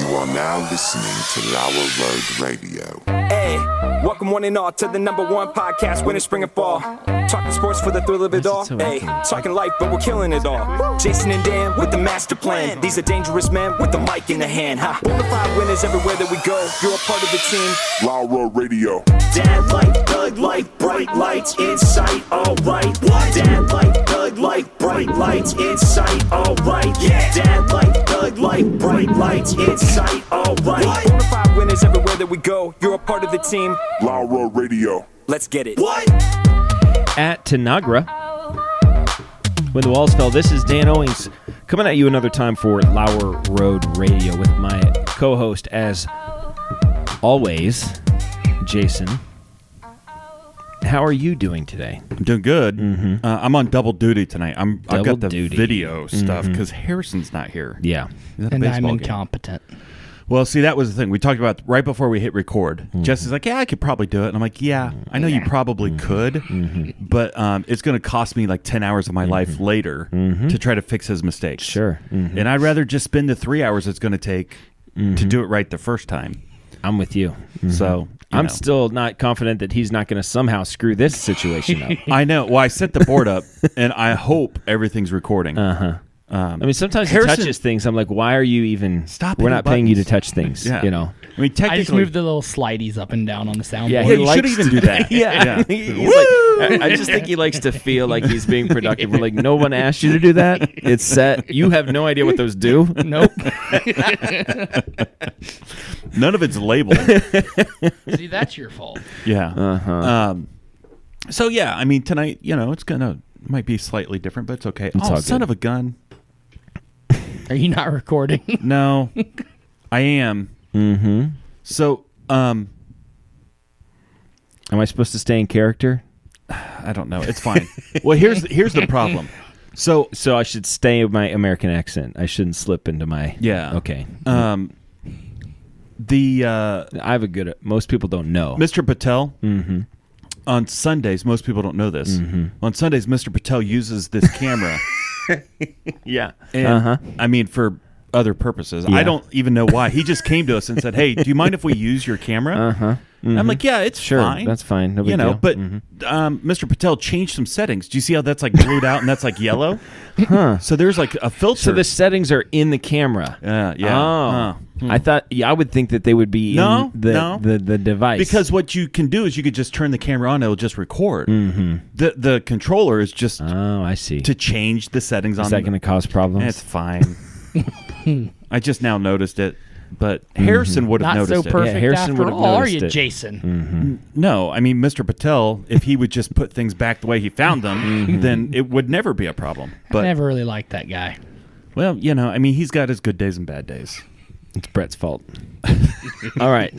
You are now listening to LauerRoadRadio. Hey, welcome one and all to the #1 podcast, winter, spring, and fall. Talking sports for the thrill of it all. Hey, talking life, but we're killing it all. Jason and Dan with the master plan. These are dangerous men with the mic in the hand. Bonafide winners everywhere that we go. You're a part of the team. LauerRadio. Dad light, thug light, bright lights in sight. All right. Dad light, thug light, bright lights in sight. All right. Dad light, thug light, bright lights in sight. All right. Bonafide winners everywhere that we go. You're a part of the team. LauerRadio. Let's get it. What? At Tanagra, when the walls fell, this is Dan Owings coming at you another time for Lauer Road Radio with my co-host, as always, Jason. How are you doing today? I'm doing good. Mm-hmm. I'm on double duty tonight. I've got the duty. video stuff because Harrison's not here. Yeah. He's at a And I'm baseball game. incompetent. Well, see, that was the thing. We talked about right before we hit record. Jesse's like, yeah, I could probably do it. And I'm like, yeah, I know you probably could, but it's going to cost me like 10 hours of my life later to try to fix his mistakes. Sure. And I'd rather just spend the 3 hours it's going to take to do it right the first time. I'm with you. So I'm still not confident that he's not going to somehow screw this situation up. I know. Well, I set the board up, and I hope everything's recording. I mean, sometimes he Harrison- touches things. I'm like, why are you even? Stop We're hitting not paying you to buttons. touch things. Yeah. You know. I mean, I technically, just moved the little slideys up and down on the soundboard. Yeah, Yeah, he you likes should even do that. Yeah. He's like, I just think he likes to feel like he's being productive. We're like, no one asked you to do that. It's set. You have no idea what those do. Nope. none of it's labeled. See, that's your fault. Yeah. So yeah, I mean tonight, it's might be slightly different, but it's okay. all Son good. of a gun! Are you not recording? No, I am. Mm-hmm. So, Am I supposed to stay in character? I don't know. It's fine. Well, here's the problem. So I should stay with my American accent. I shouldn't slip into my. yeah. Okay. I have a good. Most people don't know. Mr. Patel. Mm-hmm. On Sundays, most people don't know this. On Sundays, Mr. Patel uses this camera. Yeah. And, I mean, for other purposes. Yeah. I don't even know why. He just came to us and said, "Hey, do you mind if we use your camera?" I'm like, "Yeah, it's Sure, fine. that's fine. No big deal. But Mr. Patel changed some settings. Do you see how that's like blued out and that's like yellow? So there's like a filter. So the settings are in the camera. Yeah. Oh. I thought. Yeah, I would think that they would be No, in the device. Because what you can do is you could just turn the camera on; it'll just record. The controller is just I see. to change the settings on. Is that going to cause problems? It's fine. I just now noticed it, but Harrison would have Not so noticed it. perfect Yeah, Harrison after would've all, are noticed you, it. Jason? No, I mean Mr. Patel. If he would just put things back the way he found them, then it would never be a problem. I But never really liked that guy. well, I mean he's got his good days and bad days. It's Brett's fault. All right.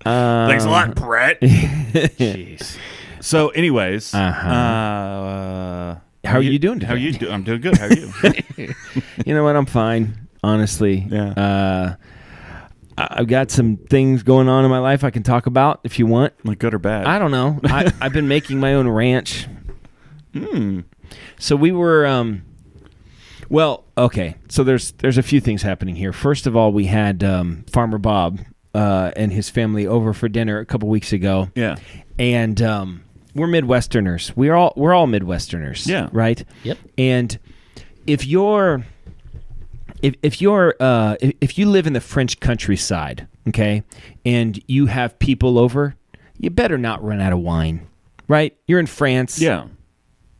Thanks a lot, Brett. Jeez. So, anyways, How are you doing today? How are you doing? I'm doing good. How are you? You know what? I'm fine, honestly. Yeah. I've got some things going on in my life I can talk about if you want. Like good or bad? I don't know. I've been making my own ranch. So we were. Well, okay. So there's a few things happening here. First of all, we had Farmer Bob and his family over for dinner a couple weeks ago. Yeah. And we're Midwesterners. We're all Midwesterners. Yeah. Right. Yep. And if you live in the French countryside, okay, and you have people over, you better not run out of wine, right? You're in France. Yeah.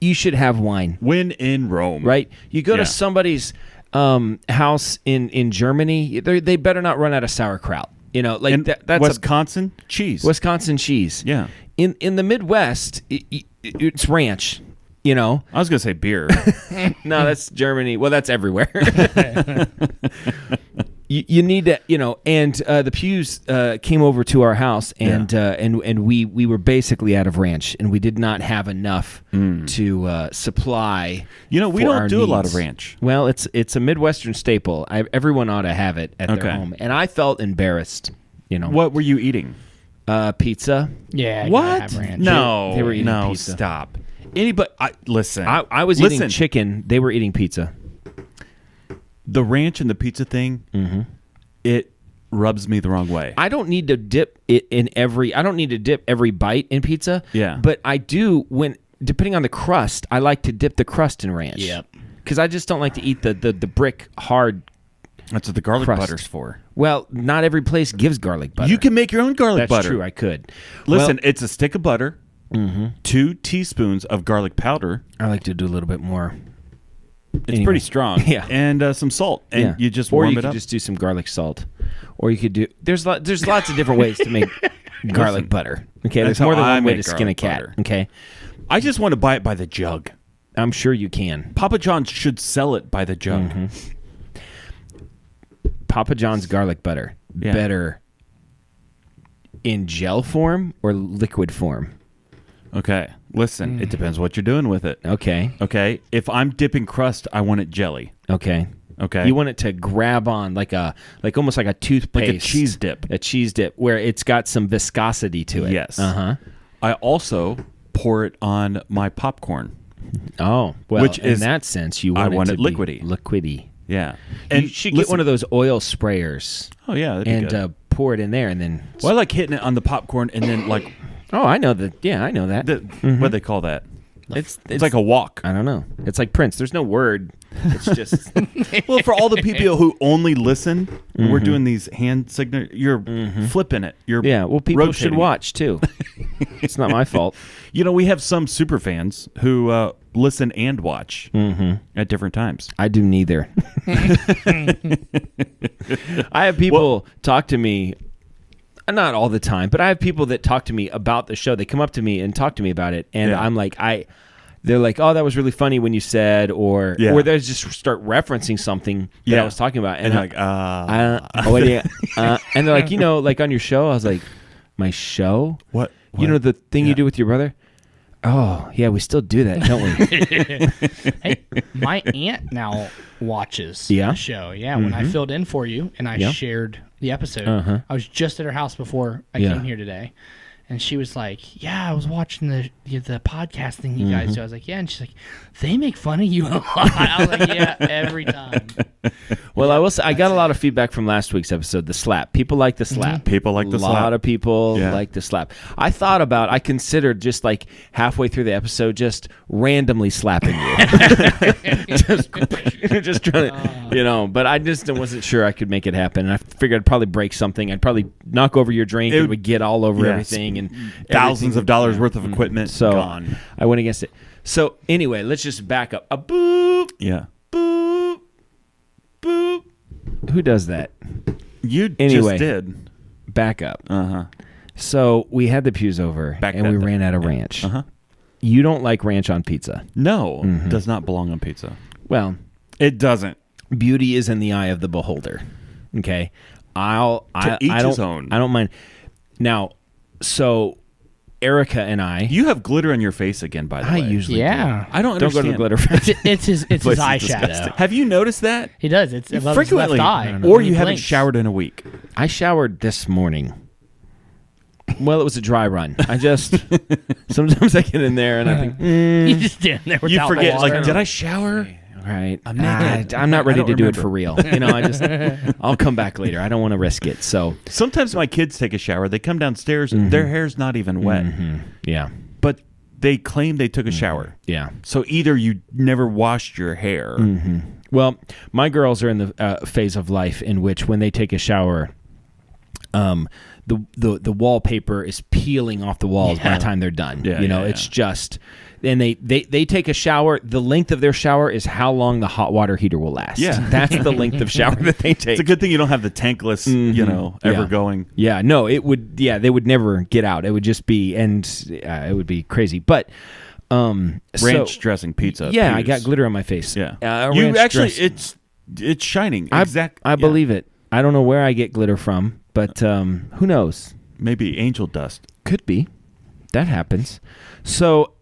You should have wine. When in Rome. Right? You go Yeah. to somebody's house in Germany, they better not run out of sauerkraut. And that's Wisconsin cheese. Wisconsin cheese. Yeah. In the Midwest, it's ranch. I was gonna say beer. No, that's Germany. Well, that's everywhere. You need to, and the Pews came over to our house, and we were basically out of ranch, and we did not have enough to supply. We for don't our do a lot needs. of ranch. Well, it's a Midwestern staple. Everyone ought to have it at Okay. their home, and I felt embarrassed. What were you eating? Pizza. Yeah. I What? gotta have ranch. No, They were eating no, pizza. Stop. Anybody? Listen. I was eating chicken. They were eating pizza. The ranch and the pizza thing, it rubs me the wrong way. I don't need to dip it in every. I don't need to dip every bite in pizza. Yeah. But I do when depending on the crust. I like to dip the crust in ranch. Yep. Because I just don't like to eat the brick hard. That's what the garlic crust. butter's for. Well, not every place gives garlic butter. You can make your own garlic That's butter. true. I could. Listen, it's a stick of butter, 2 teaspoons of garlic powder. I like to do a little bit more. It's pretty strong. Yeah. And some salt. And you just or warm you it could up. just do some garlic salt, or you could do. There's lots of different ways to make garlic butter. Okay, that's there's more how than I one way to make skin a garlic cat. butter. Okay, I just want to buy it by the jug. I'm sure you can. Papa John's should sell it by the jug. Papa John's garlic butter Yeah. better in gel form or liquid form. Okay. Listen, it depends what you're doing with it. Okay, Okay. If I'm dipping crust, I want it jelly. okay. Okay. You want it to grab on like almost like a toothpaste, Like a cheese dip. a cheese dip where it's got some viscosity to it. Yes. Uh-huh. I also pour it on my popcorn. Oh, well, Which in is- that sense, you I want want it it to be liquidy. liquidy. Yeah. And you should get one of those oil sprayers Oh, yeah. That'd be and good. pour it in there, and then. Well, I like hitting it on the popcorn and then like Oh, I know that. Yeah, I know that. what do they call that? It's It's like a walk. I don't know. It's like Prince. There's no word. It's just. Well, for all the people who only listen, we're doing these hand signal. You're flipping it. You're Yeah. Well, people should rotating it. watch too. It's not my fault. You know, we have some super fans who listen and watch at different times. I do neither. I have people talk to me. Not all the time, but I have people that talk to me about the show. They come up to me and talk to me about it, and Yeah. I'm like, they're like, "Oh, that was really funny when you said," or they just start referencing something that I was talking about, And and like, and they're like, like on your show, I was like, "My show? What? You know the thing you do with your brother?" Oh, yeah, we still do that, don't we? Hey, my aunt now watches Yeah? the show. Yeah, when I filled in for you and I Yeah. shared the episode, I was just at her house before I Yeah. came here today. And she was like, "Yeah, I was watching the podcast thing you guys do." I was like, "Yeah," and she's like, "They make fun of you a lot." I was like, "Yeah, every time." Well, I will say, I got a lot of feedback from last week's episode, the slap. People like the slap. People like the A lot slap. of people Yeah. like the slap. I considered just like halfway through the episode, just randomly slapping you. just trying to, but I just wasn't sure I could make it happen. And I figured I'd probably break something. I'd probably knock over your drink. It would get all over Yes. everything. And thousands everything- of dollars worth of equipment So gone. I went against it. So anyway, let's just back up. A boop, Yeah. boop, boop. Who does that? You Anyway. just did. Back up. Uh-huh. So we had the pews over, Back and that we up. ran out of ranch. Uh-huh. You don't like ranch on pizza. No, does not belong on pizza. Well, It doesn't. beauty is in the eye of the beholder. Okay, I each don't, his own. I don't mind. Now, so Erica and I, You have glitter on your face again, by the I way. usually Yeah, I don't don't go understand. to the glitter fest. it's his Place is eyeshadow. disgusting. Have you noticed that? He does. It's above his Frequently, left eye. or He you haven't blinks. showered in a week. I showered this morning. Well, it was a dry run. I just sometimes I get in there and I think You just stand there without You the forget, water. like, did I shower? right. I'm naked. I'm not ready I to don't do it remember. for real. I'll come back later. I don't want to risk it. So Sometimes my kids take a shower. They come downstairs and their hair's not even wet, yeah, but they claim they took a shower. yeah. So either you never washed your hair. Well, my girls are in the phase of life in which when they take a shower, the wallpaper is peeling off the walls by the time they're done. Yeah, It's just, and they take a shower. The length of their shower is how long the hot water heater will last. Yeah. That's the length of shower that they take. It's a good thing you don't have the tankless, ever Yeah. going. Yeah, no, it would. Yeah, they would never get out. It would just be, and it would be crazy. But Ranch dressing pizza. Yeah, I pews. got glitter on my face. Yeah, you you actually, it's shining. I believe it. I don't know where I get glitter from, but who knows? Maybe angel dust. Could be. That happens. So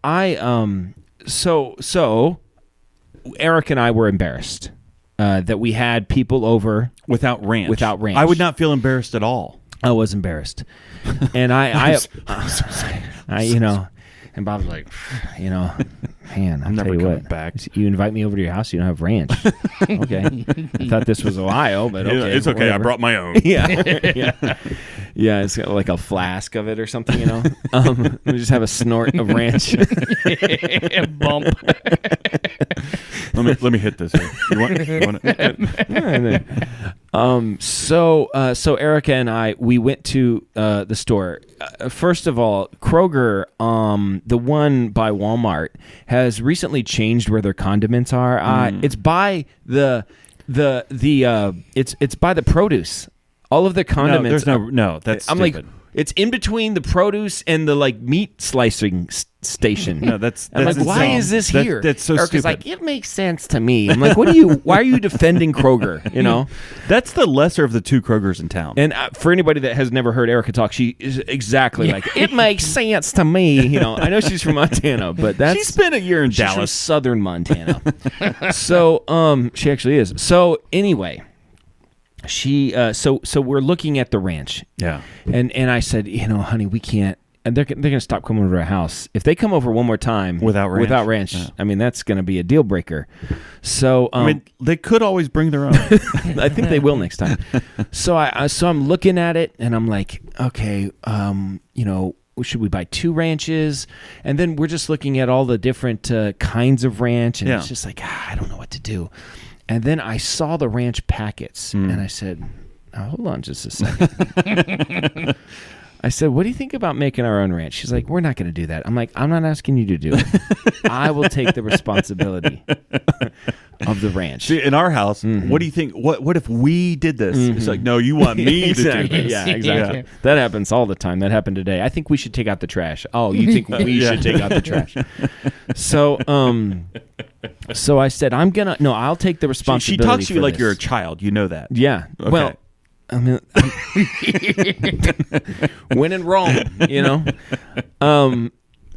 so Eric and I were embarrassed that we had people over. Without ranch. Without ranch. I would not feel embarrassed at all. I was embarrassed, and I And Bob's like, man, I'm I'll never tell you coming what. back. You invite me over to your house, you don't have ranch. Okay. I thought this was Ohio, but okay. It's okay. Whatever. I brought my own. Yeah. Yeah, it's got like a flask of it or something, We just have a snort of ranch. Bump. Let me hit this. Here. You want it? So Erica and I, we went to the store. First of all, Kroger, the one by Walmart, has recently changed where their condiments are. It's by it's by the produce. All of the condiments. That's I'm stupid. like, it's in between the produce and the meat slicing station. No, that's I'm like, why insane. is this here? That's so Erica's stupid. like, it makes sense to me. I'm like, why are you defending Kroger? That's the lesser of the two Krogers in town. And for anybody that has never heard Erica talk, she is exactly like, it makes sense to me. I know she's from Montana, but she spent a year in she's from Dallas. southern Montana. So she actually is. So anyway, she so we're looking at the ranch. Yeah. And I said, honey, we can't. And they're going to stop coming over to our house. If they come over one more time without ranch, yeah. I mean, that's going to be a deal breaker. So they could always bring their own. I think they will next time. So I'm looking at it and I'm like, okay, should we buy 2 ranches? And then we're just looking at all the different kinds of ranch, and it's just like, I don't know what to do. And then I saw the ranch packets, and I said, hold on just a second. I said, what do you think about making our own ranch? She's like, we're not going to do that. I'm like, I'm not asking you to do it. I will take the responsibility of the ranch. See, in our house, what do you think? What if we did this? It's like, no, you want me to do this. Yeah, exactly. Yeah. That happens all the time. That happened today. I think we should take out the trash. Oh, you think we should take out the trash? So I said, I'll take the responsibility. She talks to you for like this. you're a child. You know that. Yeah. Okay. Well, I mean, when in Rome,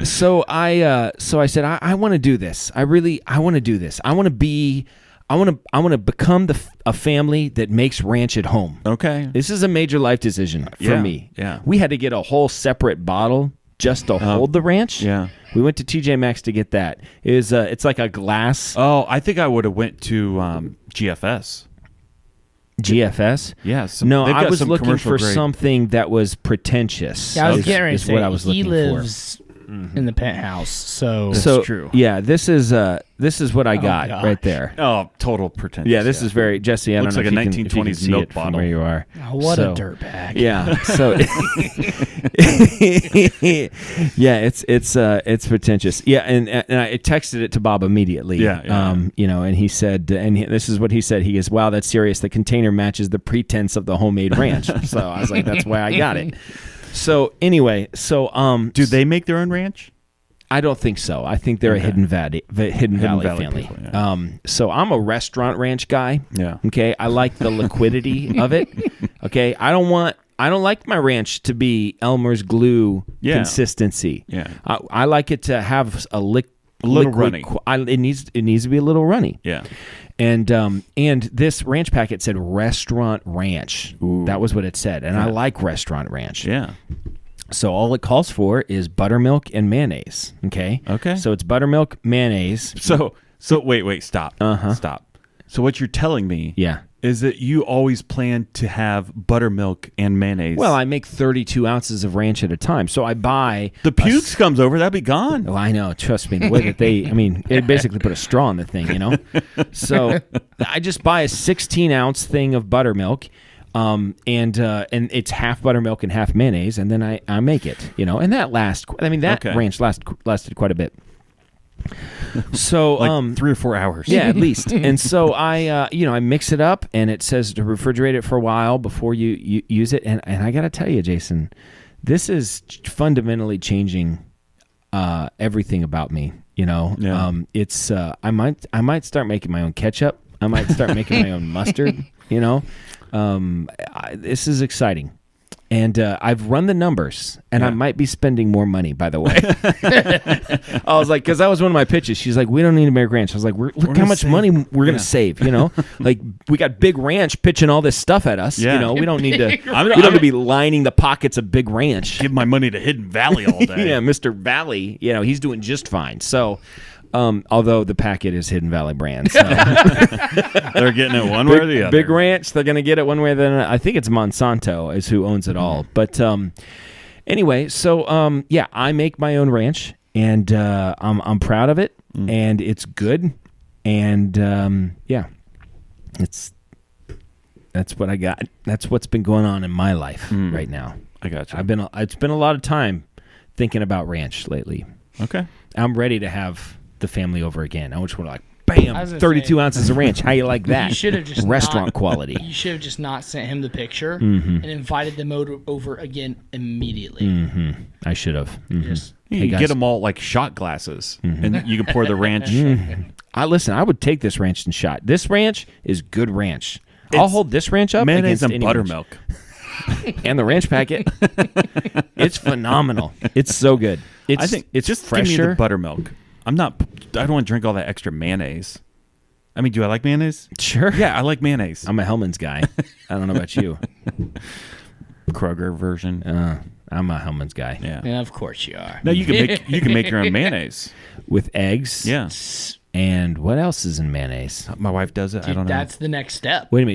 So I said, I want to do this. I want to do this. I want to become a family that makes ranch at home. Okay. This is a major life decision for me. Yeah. We had to get a whole separate bottle just to hold the ranch. Yeah. We went to TJ Maxx to get that. It's like a glass. Oh, I think I would have went to GFS. GFS? Yes. No, I was looking for something that was pretentious. Yeah, I was getting ready to say, what I was looking he lives in the penthouse, so That's true. Yeah, this is what I got gosh. right there. Oh, total pretentious. Yeah, this is very Jesse. I Looks don't know like if a you can 1920s see milk it from bottle. where you are. Oh, what a dirtbag. Yeah. So yeah, it's pretentious. Yeah, and I texted it to Bob immediately. Yeah. And he said, this is what he said. He goes, "Wow, that's serious. The container matches the pretense of the homemade ranch." So I was like, "That's why I got it." So anyway, do they make their own ranch? I don't think so. I think they're a Hidden Valley family. People, yeah. So I'm a restaurant ranch guy. Yeah. Okay. I like the liquidity of it. Okay. I don't like my ranch to be Elmer's glue consistency. Yeah. I like it to have a little runny. It needs to be a little runny. Yeah. And this ranch packet said restaurant ranch. Ooh. That was what it said. And I like restaurant ranch. Yeah. So all it calls for is buttermilk and mayonnaise. Okay. Okay. So it's buttermilk, mayonnaise. So wait, stop. Stop. So what you're telling me is that you always plan to have buttermilk and mayonnaise. Well, I make 32 ounces of ranch at a time. So I buy... The pukes comes over, that'd be gone. Oh, I know. Trust me. The way that it basically put a straw in the thing, So I just buy a 16-ounce thing of buttermilk. And it's half buttermilk and half mayonnaise, and then I make it, and that ranch lasted quite a bit. So like 3 or 4 hours. Yeah, at least. And so I mix it up, and it says to refrigerate it for a while before you use it. And I got to tell you, Jason, this is fundamentally changing everything about me. Yeah. It's I might start making my own ketchup. I might start making my own mustard. This is exciting. And I've run the numbers, and I might be spending more money, by the way. I was like, because that was one of my pitches. She's like, we don't need a big ranch. I was like, look how much money we're going to save, you know? Like, we got Big Ranch pitching all this stuff at us. You know, we don't need to we don't need to be lining the pockets of Big Ranch. Give my money to Hidden Valley all day. Yeah, Mr. Valley, you know, he's doing just fine. So, although the packet is Hidden Valley brand. So. They're getting it one way or the other. Big Ranch, they're going to get it one way or the other. I think it's Monsanto is who owns it all. But anyway, so yeah, I make my own ranch, and I'm proud of it, and it's good, and yeah, that's what I got. That's what's been going on in my life right now. I got you. It's been a lot of time thinking about ranch lately. Okay, I'm ready to have the family over again. I just want to like, bam, 32 say, ounces of ranch. How you like that? You should have just restaurant quality. You should have just not sent him the picture and invited them over again immediately. I should have. you can get them all like shot glasses, and you can pour the ranch. I would take this ranch and shot. This ranch is good ranch. I'll hold this ranch up Mayonnaise against and any buttermilk. and the ranch packet. It's phenomenal. It's so good. I think it's just fresher. give me the buttermilk. I don't want to drink all that extra mayonnaise. I mean, do I like mayonnaise? Sure. Yeah, I like mayonnaise. I'm a Hellman's guy. I don't know about you. Kroger version. I'm a Hellman's guy. Yeah, of course you are. No, you can make your own mayonnaise with eggs. Yeah. And what else is in mayonnaise? My wife does it. Dude, I don't know. that's the next step. Wait a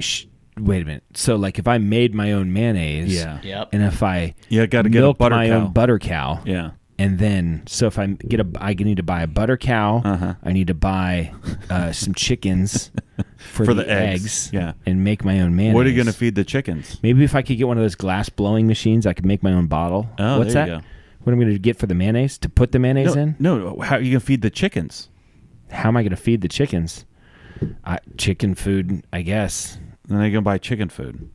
minute. So, like, if I made my own mayonnaise, Yep. and if I got to get milk a butter my cow. own butter cow, Yeah. and then so if I need to buy a butter cow, I need to buy some chickens for the eggs, and make my own mayonnaise. What are you going to feed the chickens? Maybe if I could get one of those glass blowing machines, I could make my own bottle. Oh, what's there that? you go. What am I going to get for the mayonnaise? To put the mayonnaise in? No, how are you going to feed the chickens? How am I going to feed the chickens? Chicken food, I guess. Then they're going to buy chicken food.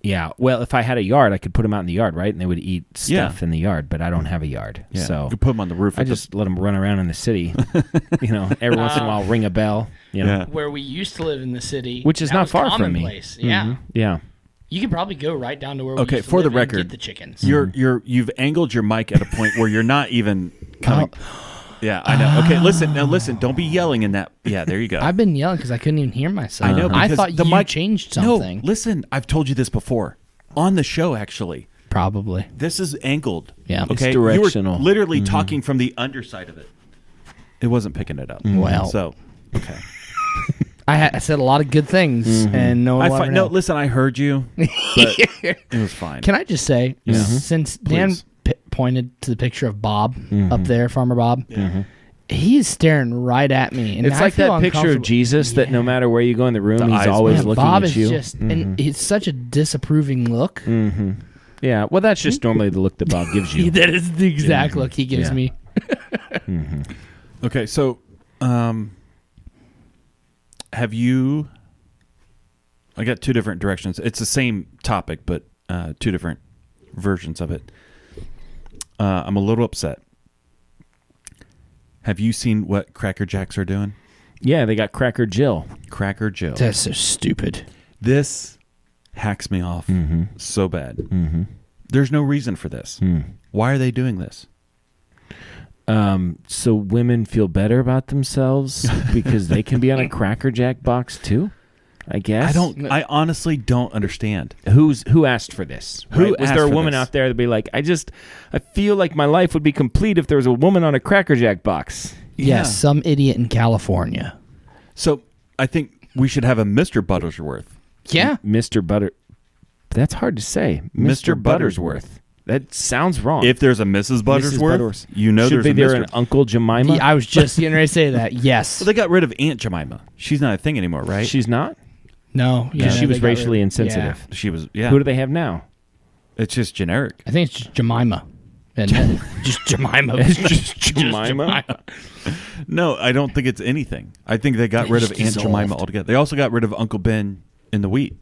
Yeah. Well, if I had a yard, I could put them out in the yard, right? And they would eat stuff in the yard, but I don't have a yard. Yeah. So you could put them on the roof. I just let them run around in the city. Every once in a while, ring a bell. Where we used to live in the city, Which is that not was far from me. commonplace. Yeah. Yeah. You could probably go right down to where we used to for the live and record, get the chickens. You've angled your mic at a point where you're not even coming. Yeah, I know. Okay, listen. Don't be yelling in that. Yeah, there you go. I've been yelling because I couldn't even hear myself. I know. I because thought the you mic changed something. No, listen. I've told you this before on the show. Actually, Probably. this is angled. Yeah. It's Okay. directional. You were literally talking from the underside of it. It wasn't picking it up. Well. So okay. I said a lot of good things, and no one will ever know. Listen, I heard you, but it was fine. Can I just say, since Dan pointed to the picture of Bob up there, Farmer Bob, he's staring right at me. And It's I like feel that picture of uncomfortable. Jesus that no matter where you go in the room, he's eyes always move. looking Bob at is you. just, and it's such a disapproving look. Yeah. Well, that's just normally the look that Bob gives you. That is the exact look he gives me. Okay, so have you? I got two different directions. It's the same topic, but two different versions of it. I'm a little upset. Have you seen what Cracker Jacks are doing? Yeah, they got Cracker Jill. Cracker Jill. That's so stupid. This hacks me off so bad. There's no reason for this. Why are they doing this? So women feel better about themselves because they can be on a Cracker Jack box too, I guess. I honestly don't understand. Who asked for this? Who Was asked there a for woman this? out there that'd be like, I feel like my life would be complete if there was a woman on a Cracker Jack box. Yes, some idiot in California. So I think we should have a Mr. Buttersworth. Yeah. Mr. Butter. That's hard to say. Mr. Buttersworth. That sounds wrong. If there's a Mrs. Buttersworth, Buttersworth. you know Should there's be a there Mr. an Uncle Jemima? I was just getting ready to say that. Yes. Well, they got rid of Aunt Jemima. She's not a thing anymore, right? She's not? No. Yeah, Because she was they got rid racially of- insensitive. She was, yeah. Who do they have now? It's just generic. I think it's just Jemima. And just Jemima. It's just Jemima. No, I don't think it's anything. I think they got rid of It's Aunt Jemima dissolved. altogether. They also got rid of Uncle Ben in the wheat.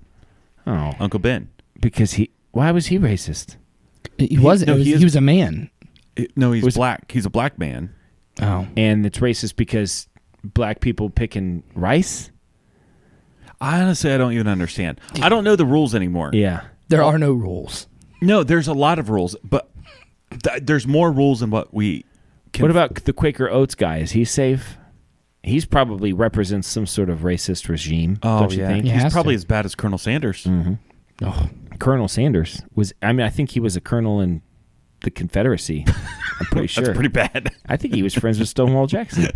Oh. Uncle Ben. Because why was he racist? He wasn't. no, He he was a man. No, he's black. He's a black man. Oh. And it's racist because black people picking rice? Honestly, I don't even understand. I don't know the rules anymore. Yeah. There are no rules. No, there's a lot of rules, but there's more rules than what we can. What about the Quaker Oats guy? Is he safe? He's probably represents some sort of racist regime. Don't you think? He He's has probably to. as bad as Colonel Sanders. Oh, Colonel Sanders was. I mean, I think he was a colonel in the Confederacy. I'm pretty sure. That's pretty bad. I think he was friends with Stonewall Jackson.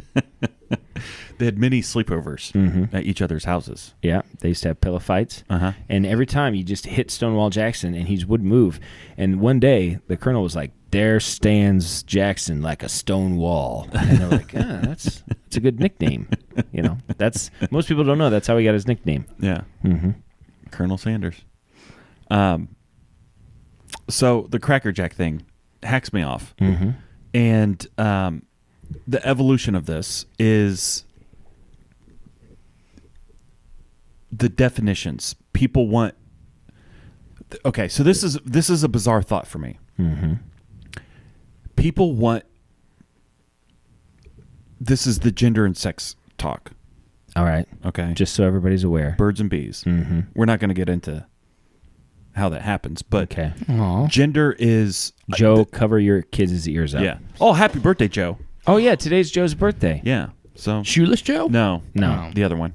They had many sleepovers at each other's houses. Yeah, they used to have pillow fights. Uh-huh. And every time you just hit Stonewall Jackson and he wouldn't move. And one day the colonel was like, "There stands Jackson like a stone wall." And they're like, that's a good nickname. You know, that's most people don't know that's how he got his nickname. Yeah. Colonel Sanders. So the Cracker Jack thing hacks me off. And the evolution of this is the definitions. People want... Okay, so this is a bizarre thought for me. People want... This is the gender and sex talk. All right. Okay. Just so everybody's aware. Birds and bees. We're not going to get into how that happens, but Okay. gender is... Joe, cover your kids' ears up. Yeah. Oh, happy birthday, Joe. Oh, yeah. Today's Joe's birthday. Yeah. So... Shoeless Joe? No. No. The other one.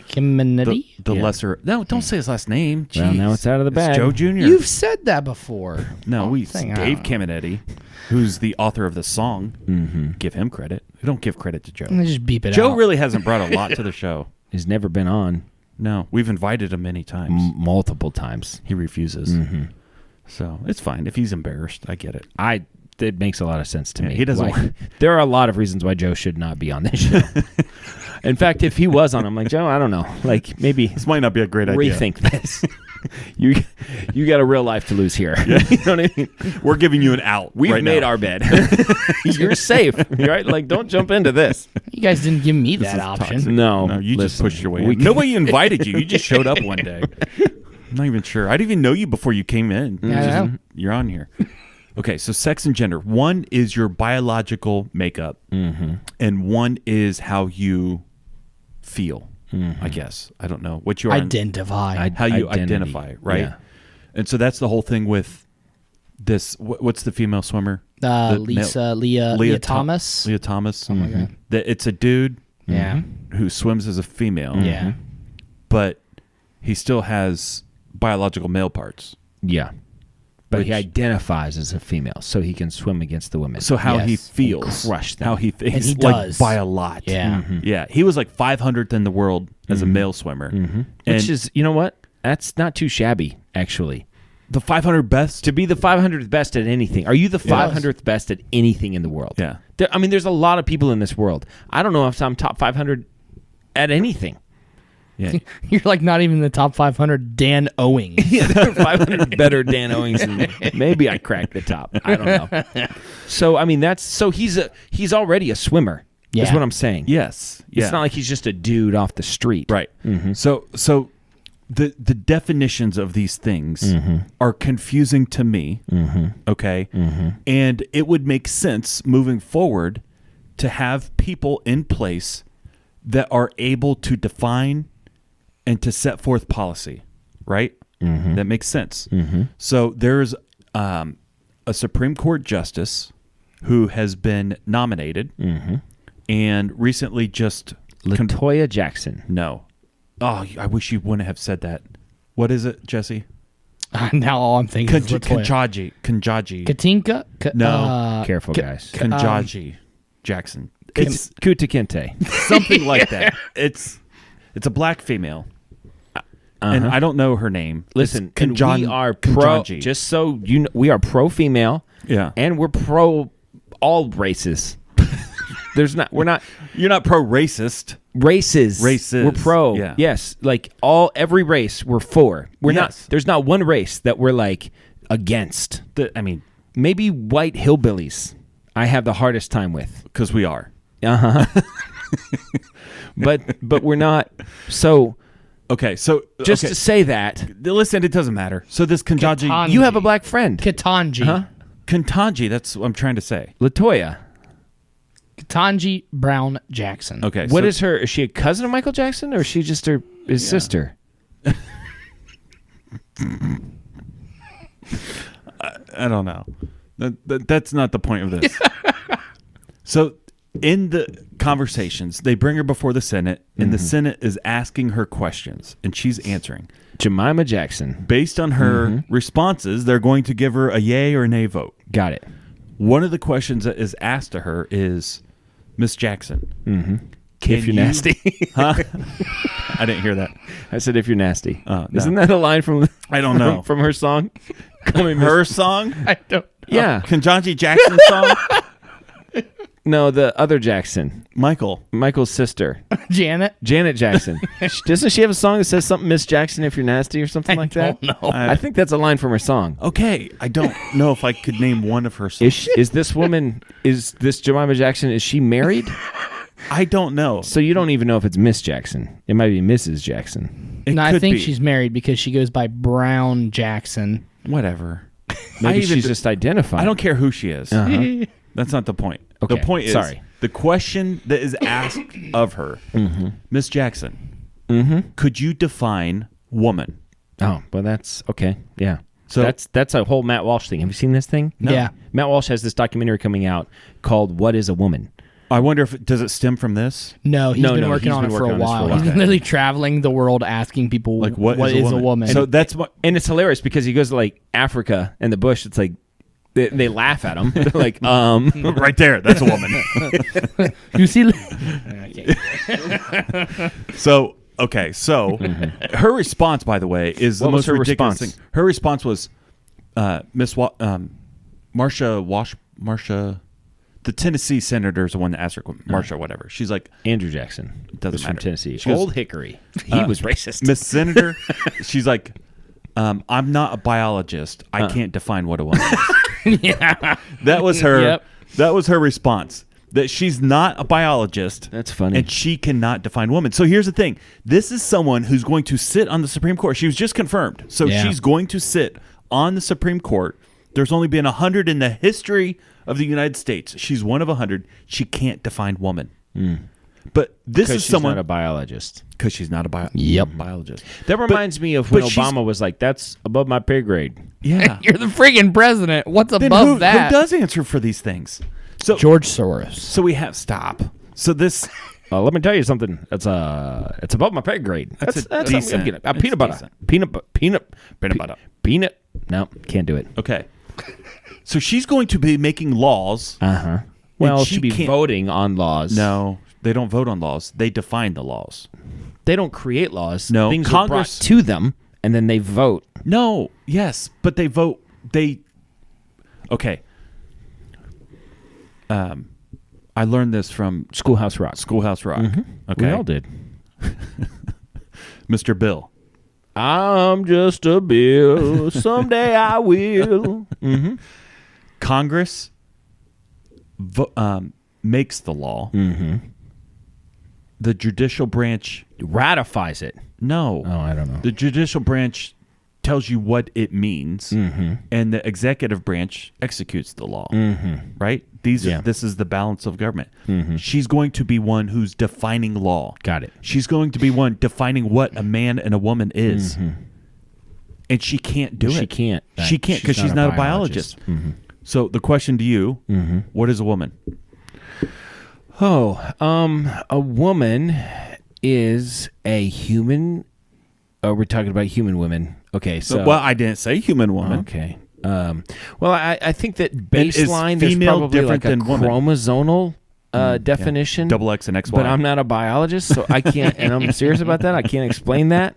Kennedy? The lesser... No, don't say his last name. Well, Jeez. now it's out of the bag. It's Joe Jr. You've said that before. No, we Thing, Dave I don't Caminiti, who's the author of the song. Give him credit. We don't give credit to Joe. know. Just beep it Joe out. really hasn't brought a lot to the show. He's never been on No, we've invited him many times. multiple times. He refuses. So it's fine. If he's embarrassed, I get it. It makes a lot of sense to Yeah, me. he doesn't Why- want- There are a lot of reasons why Joe should not be on this show. In fact, if he was on, I'm like, Joe, I don't know. Like, maybe This might not be a great idea. rethink this. You got a real life to lose here. You know what I mean? We're giving you an out. We've right made now. our bed. You're safe, right? Like, don't jump into this. You guys didn't give me that is option. toxic. No, No, you just listen, pushed your way we in. Nobody invited you. You just showed up one day. I'm not even sure. I didn't even know you before you came in. Yeah, I know. You're on here. Okay, so sex and gender. One is your biological makeup, and one is how you feel, I guess. I don't know. What you are. Identify. How you Identity. identify, right? Yeah. And so that's the whole thing with this. What's the female swimmer? Leah Thomas. Leah Thomas. like that. That it's a dude Yeah. who swims as a female. Yeah. But he still has biological male parts. Yeah. But he Which- identifies as a female, so he can swim against the women. So how he Yes. feels, Crush them. how he's And he like does. by a lot. Yeah. Yeah. He was like 500th in the world as a male swimmer, Which is, you know what? That's not too shabby, actually. the 500 best. To be the 500th best at anything. Are you the 500th best at anything in the world? Yeah. There's a lot of people in this world. I don't know if I'm top 500 at anything. Yeah. You're like not even in the top 500 Dan Owings. Yeah, there are 500 better Dan Owings than me. Maybe I cracked the top. I don't know. So I mean, he's already a swimmer. Is Yeah. what I'm saying. Yes. Yeah. It's not like he's just a dude off the street. Right. So the definitions of these things are confusing to me. Okay. And it would make sense moving forward to have people in place that are able to define and to set forth policy. Right. That makes sense. So there's a Supreme Court justice who has been nominated and recently just Latoya Jackson. no. Oh, I wish you wouldn't have said that. What is it, Jesse? Now all I'm thinking is Latoya. Kanjaji. Katinka? No. Careful, guys. Kanjaji Jackson. It's Kuta Kinte. something like that. It's a black female. And I don't know her name. Listen, It's and we are pro. Kanjaji. Just so you know, we are pro female. Yeah. and we're pro all races. We're not You're not pro-racist. races. Races, We're pro. yeah. Yes, like every race we're for. We're Yes. not. There's not one race that we're like against. I mean, Maybe white hillbillies. I have the hardest time with. because we are. But we're not. So Okay, so just to say that, listen, it doesn't matter. So this Kanjaji, Katanji. you have a black friend, Katanji. Kantaji, that's what I'm trying to say. Latoya. Katanji Brown Jackson. Okay, What so is her? Is she a cousin of Michael Jackson, or is she just his sister? I don't know. That's not the point of this. So in the conversations, they bring her before the Senate, and the Senate is asking her questions, and she's answering. Jemima Jackson. Based on her responses, they're going to give her a yay or nay vote. Got it. One of the questions that is asked to her is, Miss Jackson, If you're nasty. Huh? I didn't hear that. I said if you're nasty. No. Isn't that a line from I don't know. from her song? Her song? I don't. Yeah. Kanjanji Jackson's song? No, the other Jackson. Michael's sister. Janet Jackson. Doesn't she have a song that says something, Miss Jackson, if you're nasty or something like that? don't know. I think that's a line from her song. Okay. I don't know if I could name one of her songs. Is this woman, is this Jemima Jackson, is she married? I don't know. So you don't even know if it's Miss Jackson. It might be Mrs. Jackson. It No, I could think be. she's married because she goes by Brown Jackson. Whatever. Maybe she's just identifying. I don't care who she is. Uh-huh. That's not the point. Okay, The point is, sorry. the question that is asked of her, Miss Jackson, could you define woman? Oh, well, that's okay. Yeah. So- that's a whole Matt Walsh thing. Have you seen this thing? No. Yeah. Matt Walsh has this documentary coming out called "What Is a Woman." I wonder if does it stem from this? No, he's No, been no, working he's on been it for a working on this for a while. while. He's been literally traveling the world asking people, Like what is a woman? So that's what. And it's hilarious because he goes to like Africa and the bush. It's like they laugh at him. They're like, Right there, that's a woman. you see, So okay, so her response, by the way, is the What was most her ridiculous response? thing. Her response was, Marsha, the Tennessee senator is the one that asked her, Marsha, whatever. She's like, Andrew Jackson Doesn't was from matter. Tennessee. She goes, Old Hickory. He was racist. Miss Senator, she's like, I'm not a biologist. I can't define what a woman is. yeah, That was her. Yep. That was her response. That she's not a biologist. That's funny. And she cannot define woman. So here's the thing. This is someone who's going to sit on the Supreme Court. She was just confirmed. So Yeah. she's going to sit on the Supreme Court. There's only been 100 in the history of the United States. She's one of 100. She can't define woman. But this is she's someone not a biologist. because she's not a Yep. biologist. That reminds me of when but she's- Obama was like, "That's above my pay grade." Yeah. you're the friggin' president. What's Then above who that? does answer for these things? So George Soros. So we have stop. So this Let me tell you something. It's above my pay grade. That's a something decent- I'm getting. that's Peanut butter. decent. Peanut butter. Peanut. No, can't do it. okay. So she's going to be making laws. Well, she she'd be can't- voting on laws. No, they don't vote on laws. They define the laws. They don't create laws. No, Things Congress- are brought to them, and then they vote. No, yes, but they vote. Okay. I learned this from Schoolhouse Rock. Schoolhouse Rock. Okay, We all did. Mr. Bill. I'm just a bill. Someday I will. Congress makes the law. The judicial branch. Ratifies it. No. Oh, I don't know. The judicial branch tells you what it means, and the executive branch executes the law. Right? This is the balance of government. She's going to be one who's defining law. Got it. She's going to be one defining what a man and a woman is, and she can't do it. She can't. She can't because she's not a biologist. So the question to you: what is a woman? Oh, a woman is a human. Oh, we're talking about human women. Okay, so Well, I didn't say human woman. okay. Well, I think that is baseline there's female probably different like a than woman? chromosomal definition. Double X and XY. But I'm not a biologist, so I can't. And I'm serious about that. I can't explain that.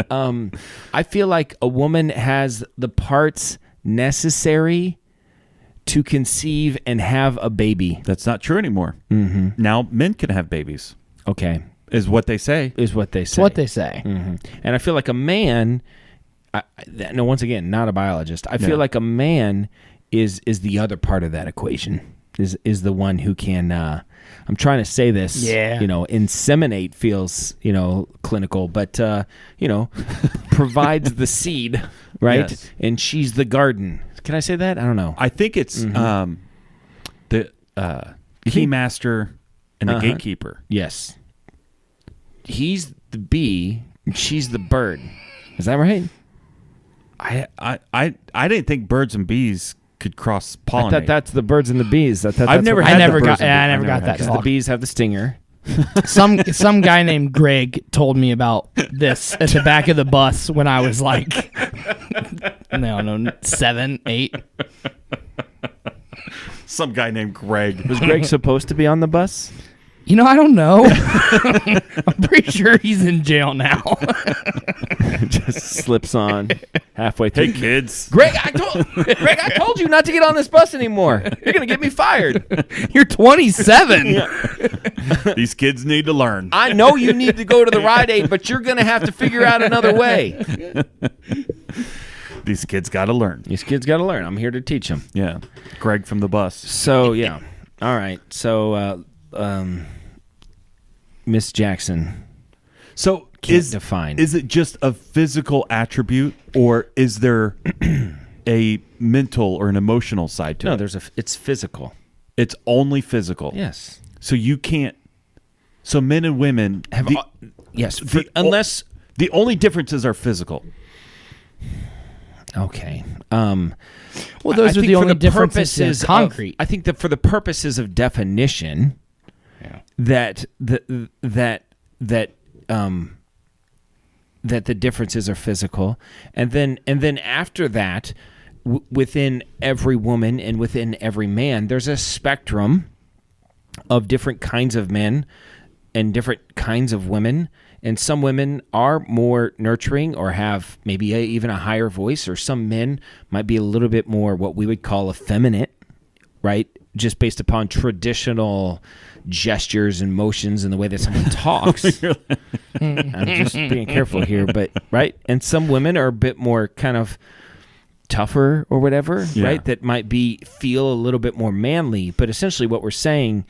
I feel like a woman has the parts necessary to conceive and have a baby. That's not true anymore. Now men can have babies, Okay, is what they say. is what they say. What they say. And I feel like a man. No, once again, not a biologist. I feel like a man is the other part of that equation. Is the one who can. I'm trying to say this. Yeah. Inseminate feels clinical, but provides the seed, right? Yes. And she's the garden. Can I say that? I don't know. I think it's the keymaster and the gatekeeper. Yes. He's the bee, and she's the bird. Is that right? I didn't think birds and bees could cross pollinate. I thought that's the birds and the bees. I've never I had never the got. birds and Yeah, I bees. never got that. because the bees have the stinger. Some guy named Greg told me about this at the back of the bus when I was like, no, 7, 8. Some guy named Greg. Was Greg supposed to be on the bus? You know, I don't know. I'm pretty sure he's in jail now. Just slips on halfway through. Hey kids. Greg, I told you not to get on this bus anymore. You're gonna get me fired. You're 27. These kids need to learn. I know you need to go to the Rite Aid, but you're gonna have to figure out another way. These kids got to learn. These kids got to learn. I'm here to teach them. Yeah. Greg from the bus. So yeah, all right. So Miss Jackson. So Can't define. Is it just a physical attribute, or is there a mental or an emotional side to it? No, it's physical. It's only physical. Yes. So you can't. So men and women Have yes. unless the only differences are physical. Okay. Well, those are the only differences in concrete. I think that for the purposes of definition, that the differences are physical, and then after that, within every woman and within every man, there's a spectrum of different kinds of men and different kinds of women. And some women are more nurturing or have maybe even a higher voice, or some men might be a little bit more what we would call effeminate, right? Just based upon traditional gestures and motions and the way that someone talks. I'm just being careful here, but right? And some women are a bit more kind of tougher or whatever, right? That might feel a little bit more manly. But essentially what we're saying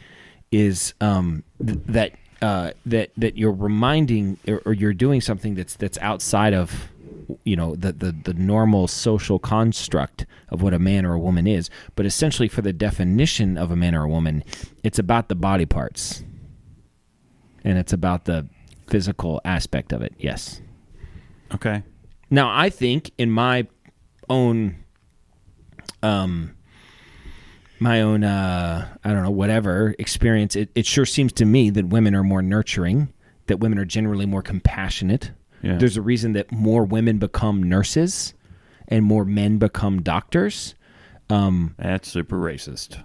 is that you're reminding or you're doing something that's outside of, you know, the normal social construct of what a man or a woman is. But essentially, for the definition of a man or a woman, it's about the body parts, and it's about the physical aspect of it. Yes. Okay. Now, I think in my own I don't know, whatever experience, it sure seems to me that women are more nurturing, that women are generally more compassionate. Yeah. There's a reason that more women become nurses and more men become doctors. That's super racist.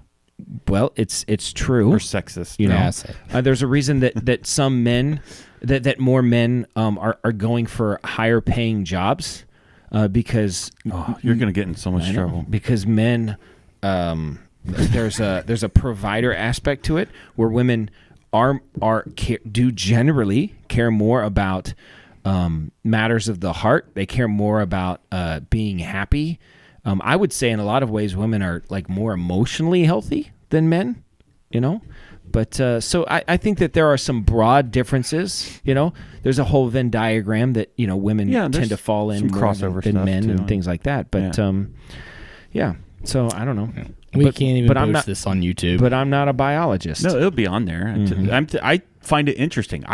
Well, it's true. Or sexist. You know, Yeah, there's a reason that some men, that more men are going for higher paying jobs because you're going to get in so much trouble. Because men, there's a provider aspect to it where women do generally care more about matters of the heart. They care more about being happy. I would say in a lot of ways women are like more emotionally healthy than men, you know. But so I think that there are some broad differences. You know, there's a whole Venn diagram that, you know, women tend to fall in more crossover than stuff men too, and things like that. But yeah. So I don't know. We can't even post this on YouTube. But I'm not a biologist. No, it'll be on there. Mm-hmm. I find it interesting.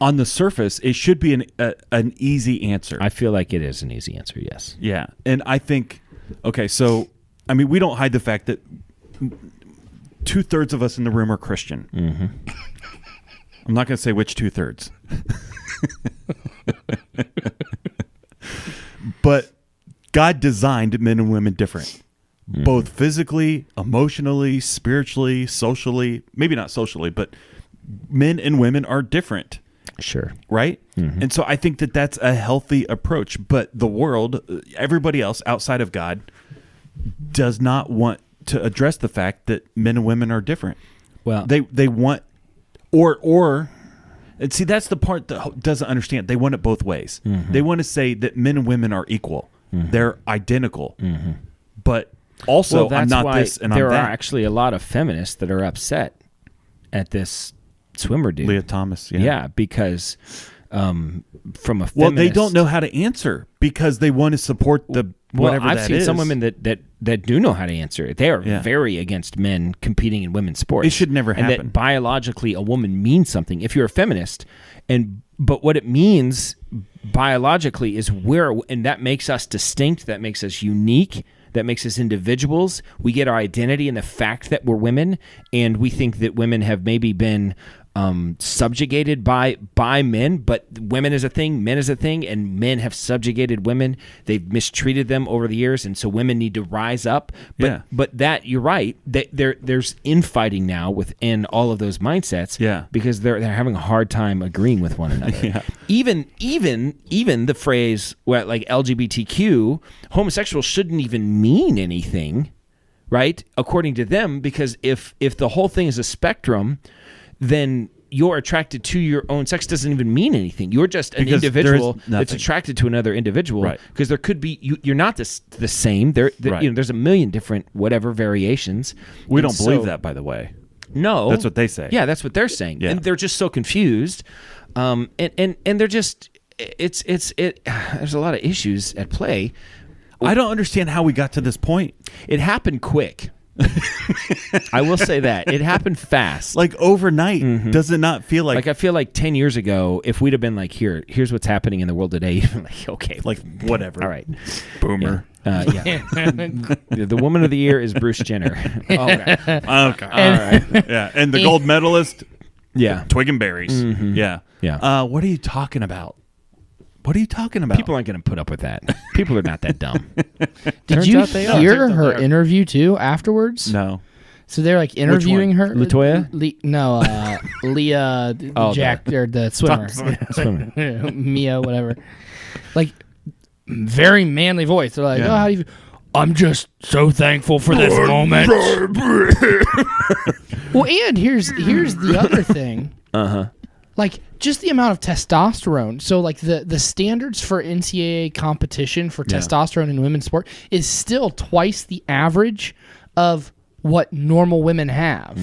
On the surface, it should be an easy answer. I feel like it is an easy answer, yes. Yeah. And I think, okay, so, I mean, we don't hide the fact that 2/3 of us in the room are Christian. Mm-hmm. I'm not going to say which 2/3. But God designed men and women different, both physically, emotionally, spiritually, socially. Maybe not socially, but men and women are different. Sure. Right? Mm-hmm. And so I think that that's a healthy approach. But the world, everybody else outside of God, does not want to address the fact that men and women are different. Well, They want, or and see, that's the part that doesn't understand. They want it both ways. Mm-hmm. They want to say that men and women are equal. Mm-hmm. They're identical. Mm-hmm. But also, that's I'm not why this and I'm there that. are actually a lot of feminists that are upset at this swimmer dude. Leah Thomas. Yeah, because from a feminist... Well, they don't know how to answer because they want to support the whatever I've that seen is. some women that do know how to answer it. They are very against men competing in women's sports. It should never happen. And that biologically a woman means something. If you're a feminist, but what it means biologically is and that makes us distinct. That makes us unique. That makes us individuals. We get our identity in the fact that we're women, and we think that women have maybe been subjugated by men, but women is a thing, men is a thing, and men have subjugated women. They've mistreated them over the years, and so women need to rise up. But that you're right. That there's infighting now within all of those mindsets. Yeah. Because they're having a hard time agreeing with one another. Yeah. Even the phrase like LGBTQ, homosexual shouldn't even mean anything, right? According to them, because if the whole thing is a spectrum, then you're attracted to your own sex doesn't even mean anything. You're just an individual that's attracted to another individual. Right. Because there could be you're not the same. Right. There's a million different whatever variations. We don't believe that, by the way. No, that's what they say. Yeah, that's what they're saying, Yeah. and they're just so confused. And they're just it's there's a lot of issues at play. I don't understand how we got to this point. It happened quick. I will say that it happened fast, like overnight. Does it not feel like I feel like 10 years ago, if we'd have been like, here's what's happening in the world today, you'd be like, okay, like whatever. All right, boomer. Yeah. The woman of the year is Bruce Jenner. Okay. All right. Yeah, and the gold medalist, Yeah. Twig and Berries. Yeah. What are you talking about? What are you talking about? People aren't going to put up with that. People are not that dumb. Did you hear her interview too afterwards? No. So they're like interviewing her. LaToya? Leah Jack or the swimmer. Swimmer. Mia, whatever. Like very manly voice. They're like, oh, how do you? I'm just so thankful for this moment. Well, and here's the other thing. Like just the amount of testosterone. So like the standards for NCAA competition for testosterone in women's sport is still twice the average of what normal women have.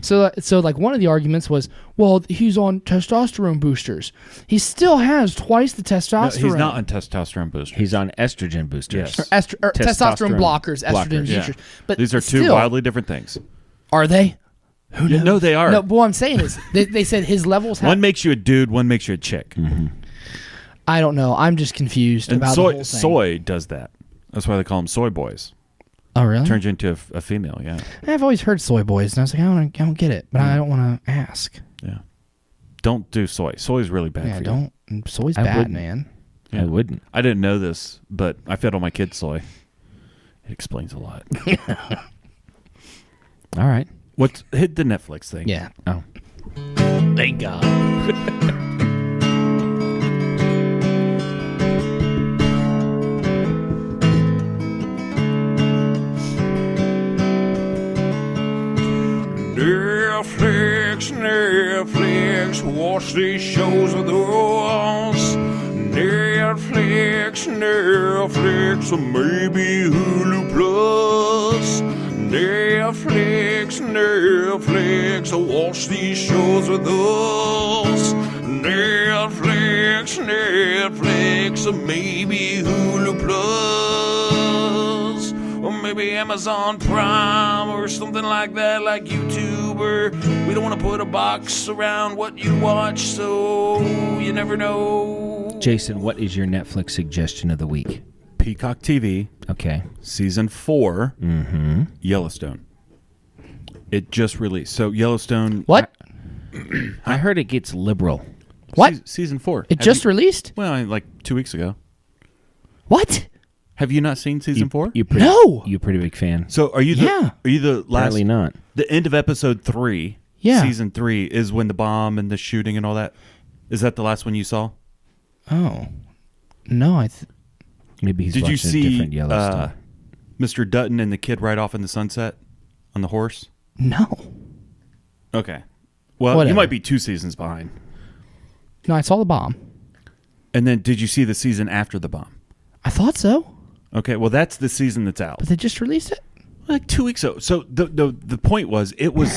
So like one of the arguments was, well, he's on testosterone boosters. He still has twice the testosterone. No, he's not on testosterone boosters. He's on estrogen boosters. Yes. Or testosterone blockers, estrogen boosters. But these are two wildly different things. Are they? Who knows? No, they are. No, but what I'm saying is they said his levels have... One makes you a dude, one makes you a chick. I don't know. I'm just confused about the whole thing. Soy does that. That's why they call them soy boys. Oh, really? Turns you into a female, yeah. I've always heard soy boys, and I was like, I don't get it, but I don't want to ask. Yeah. Don't do soy. Soy's really bad for you. Don't. Soy's bad, man. Yeah. I wouldn't. I didn't know this, but I fed all my kids soy. It explains a lot. All right. Hit the Netflix thing. Yeah. Oh. Thank God. Netflix, watch these shows with us. Netflix, or maybe Hulu Plus. Netflix, watch these shows with us. Netflix, or maybe Hulu Plus. Or maybe Amazon Prime or something like that, like YouTube. Or we don't want to put a box around what you watch, so you never know. Jason, what is your Netflix suggestion of the week? Peacock TV. Okay. Season 4. Yellowstone. It just released. So Yellowstone. What? I heard it gets liberal. What? Season 4. It just released? Well, like 2 weeks ago. What? Have you not seen season 4? No. You're a pretty big fan. So are you the last? Apparently not. The end of episode 3. Yeah. Season 3 is when the bomb and the shooting and all that. Is that the last one you saw? Oh. No, Maybe he's Did watching you see a different Yellowstone. Mr. Dutton and the kid ride off in the sunset on the horse? No. Okay. Well, Whatever. you might be 2 seasons behind. No, I saw the bomb. And then did you see the season after the bomb? I thought so, Okay, well that's the season that's out. but they just released it. Like 2 weeks ago. So the point was it was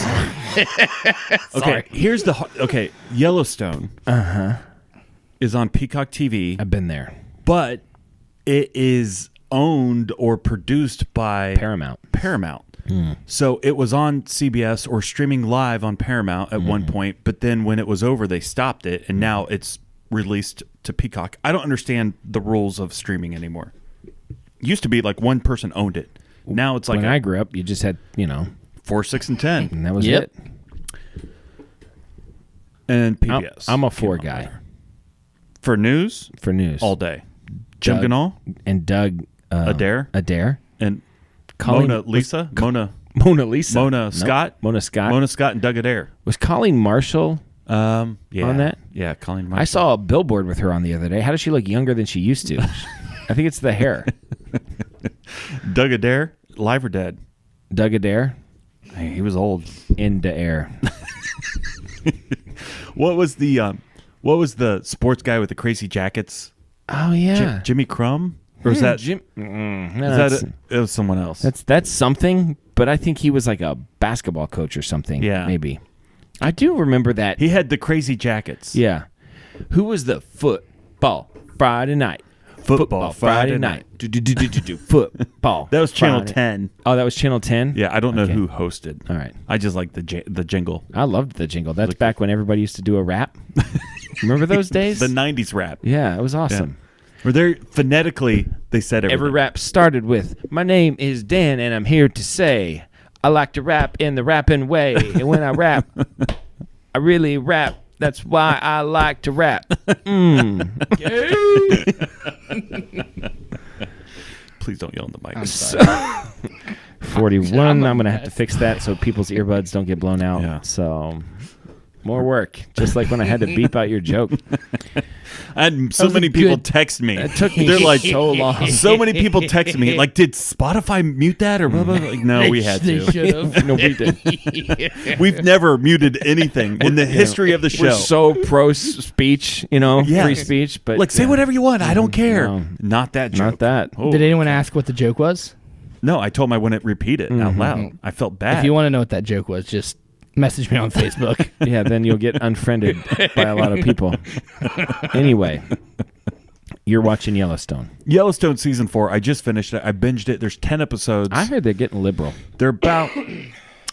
okay. Here's the Yellowstone. Is on Peacock TV, I've been there. but it is owned or produced by Paramount. So it was on CBS or streaming live on Paramount at one point, but then when it was over, they stopped it, and now it's released to Peacock. I don't understand the rules of streaming anymore. It used to be like one person owned it. Now it's like when I grew up, you just had 4, 6, and 10, and that was it. And PBS. I'm a 4 guy for news. All day. Jim Ganal and Doug Adair and Colleen, Mona Lisa. Mona Scott, and Doug Adair. Was Colleen Marshall on that? Yeah, Colleen Marshall. I saw a billboard with her on the other day. How does she look younger than she used to? I think it's the hair. Doug Adair, live or dead? Doug Adair. Hey, he was old. In the air. What was the sports guy with the crazy jackets? Oh yeah, Jimmy Crum, or is that Jim? It was someone else. That's something, but I think he was like a basketball coach or something. Yeah, maybe. I do remember that he had the crazy jackets. Yeah, who was the football Friday night? Football Friday night. Football. That was Channel 10. Oh, that was Channel 10? Yeah, I don't know who hosted. All right. I just like the jingle. I loved the jingle. That's back when everybody used to do a rap. Remember those days? The 90s rap. Yeah, it was awesome. Yeah. Where they phonetically, they said everything. Every rap started with, "My name is Dan, and I'm here to say, I like to rap in the rapping way. And when I rap, I really rap. That's why I like to rap." Please don't yell in the mic. I'm sorry. 41. I'm going to have to fix that so people's earbuds don't get blown out. Yeah. So more work. Just like when I had to beep out your joke. I had so many people text me. It took me so long. So many people text me. Like, did Spotify mute that or blah, blah, blah? Like, no, we had to. They should have. No, we did. We've never muted anything in the history of the show. We're so pro speech, free speech. But like, say whatever you want. I don't care. No. Not that joke. Not that. Oh. Did anyone ask what the joke was? No, I told him I wouldn't repeat it out loud. I felt bad. If you want to know what that joke was, just message me on Facebook. Yeah, then you'll get unfriended by a lot of people. Anyway, you're watching Yellowstone. Yellowstone season 4. I just finished it. I binged it. There's 10 episodes. I heard they're getting liberal. They're about...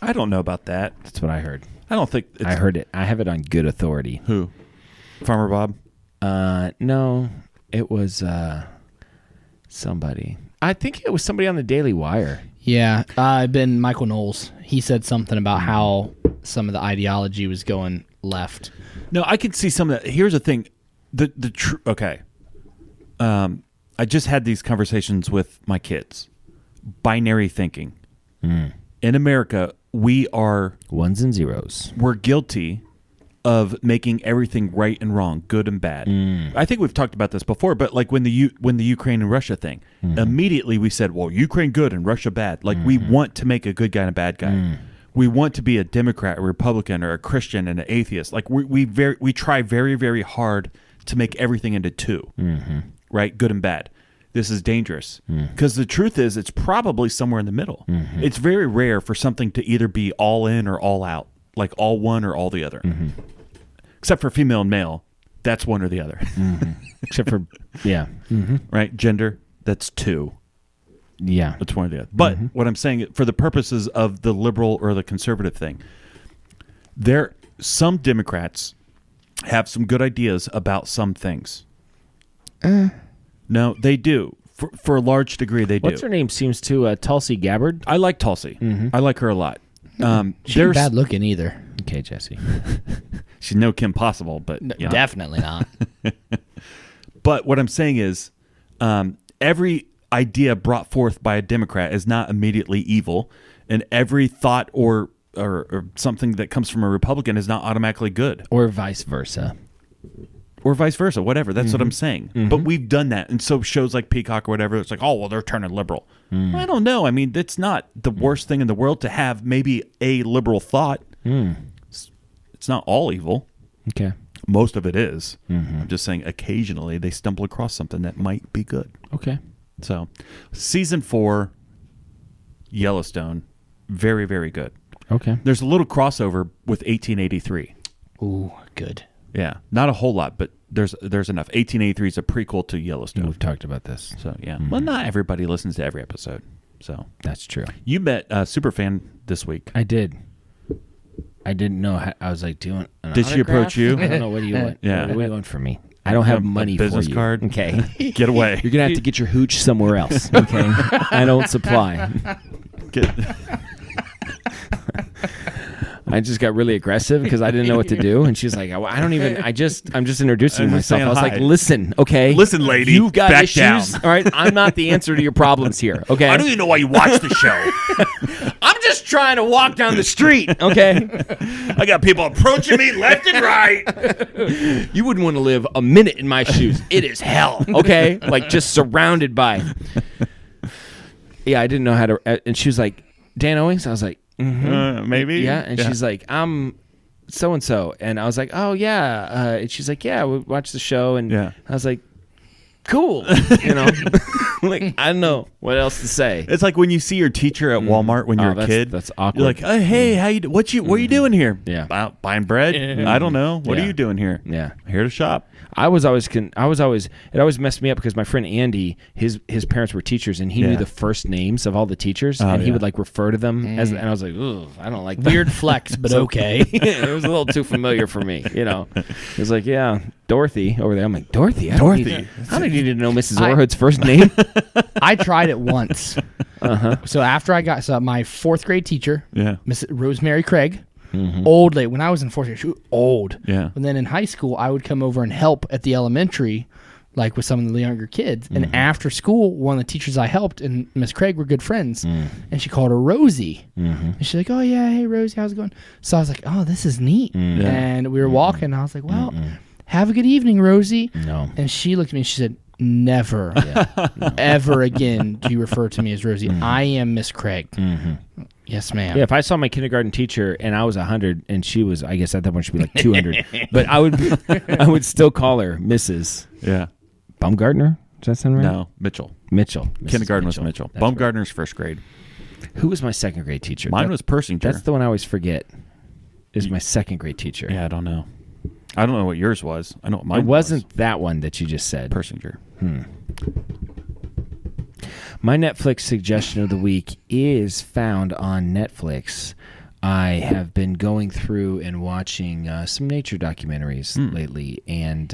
I don't know about that. That's what I heard. I don't think... I heard it. I have it on good authority. Who? Farmer Bob? No, it was somebody. I think it was somebody on the Daily Wire. Yeah, been Michael Knowles. He said something about how some of the ideology was going left. No, I can see some of that. Here's the thing. Okay. I just had these conversations with my kids. Binary thinking. In America, we are... Ones and zeros. We're guilty of making everything right and wrong, good and bad. I think we've talked about this before, but like when the Ukraine and Russia thing, immediately we said, well, Ukraine good and Russia bad. Like we want to make a good guy and a bad guy. We want to be a Democrat, a Republican, or a Christian and an atheist. Like we try very, very hard to make everything into two, right? Good and bad. This is dangerous because the truth is it's probably somewhere in the middle. It's very rare for something to either be all in or all out, like all one or all the other. Except for female and male, that's one or the other. Except for, yeah. Right? Gender, that's two. Yeah. That's one or the other. But what I'm saying, for the purposes of the liberal or the conservative thing, some Democrats have some good ideas about some things. No, they do. For a large degree, they do. What's her name? Seems to Tulsi Gabbard. I like Tulsi. I like her a lot. She ain't bad looking either. Okay, Jesse. She's no Kim Possible, but definitely not. But what I'm saying is, every idea brought forth by a Democrat is not immediately evil, and every thought or something that comes from a Republican is not automatically good, or vice versa. Or vice versa, whatever. That's what I'm saying. But we've done that. And so shows like Peacock or whatever, it's like, oh, well, they're turning liberal. I don't know. I mean, it's not the worst thing in the world to have maybe a liberal thought. It's not all evil. Okay. Most of it is. I'm just saying occasionally they stumble across something that might be good. Okay. So season 4, Yellowstone, very, very good. Okay. There's a little crossover with 1883. Ooh, good. Yeah, not a whole lot, but there's enough. 1883 is a prequel to Yellowstone. We've talked about this. So yeah, well, not everybody listens to every episode. So That's true. you met Superfan this week. I did. I didn't know how, I was like, doing an Did she approach you? I don't know. What do you want? Yeah. What do you want from me? I don't have money for you. Business card. Okay. Get away. You're going to have to get your hooch somewhere else. Okay. I don't supply. I just got really aggressive because I didn't know what to do, and she's like, I'm just introducing myself. I was like, listen, okay, listen, lady, you've got back issues, down. all right? I'm not the answer to your problems here, okay? I don't even know why you watch the show. I'm just trying to walk down the street, okay? I got people approaching me left and right. You wouldn't want to live a minute in my shoes. It is hell, okay? Like just surrounded by. Yeah, I didn't know how to, and she was like, Dan Owings? I was like, maybe. Yeah, and she's like, I'm so and so, and I was like, oh yeah, and she's like, yeah, we watched the show, and I was like, cool, you know, like I don't know what else to say. It's like when you see your teacher at Walmart when you're a kid. That's awkward. You're like, oh, hey, how you? What are you doing here? Yeah, buying bread. I don't know. What are you doing here? Yeah, I'm here to shop. it always messed me up because my friend Andy, his parents were teachers, and he knew the first names of all the teachers, and he would like refer to them as, and I was like, ooh, I don't like that. Weird flex, but okay. It was a little too familiar for me, you know. It was like, yeah, Dorothy over there. I'm like, Dorothy? I don't need to know Mrs. Orhood's first name. I tried it once. So after I got my fourth grade teacher, Miss Rosemary Craig, old lady. When I was in fourth grade, she was old. Yeah. And then in high school, I would come over and help at the elementary, like with some of the younger kids. And after school, one of the teachers I helped and Miss Craig were good friends. And she called her Rosie. And she's like, oh, yeah, hey, Rosie, how's it going? So I was like, oh, this is neat. And we were walking, and I was like, well, have a good evening, Rosie. No. And she looked at me and she said, never, ever again do you refer to me as Rosie. I am Miss Craig. Yes, ma'am. Yeah, if I saw my kindergarten teacher and I was 100 and she was, I guess at that point she'd be like 200, but I would still call her Mrs. Yeah. Baumgartner? Does that sound right? No, Mitchell. Mrs. Kindergarten was Mitchell. That's Baumgartner's first grade. right. Who was my second grade teacher? Mine was Persinger. That's the one I always forget. Is my second grade teacher. Yeah, I don't know. I don't know what yours was. I know what mine was. It wasn't that one that you just said. Persinger. My Netflix suggestion of the week is found on Netflix. I have been going through and watching some nature documentaries lately, and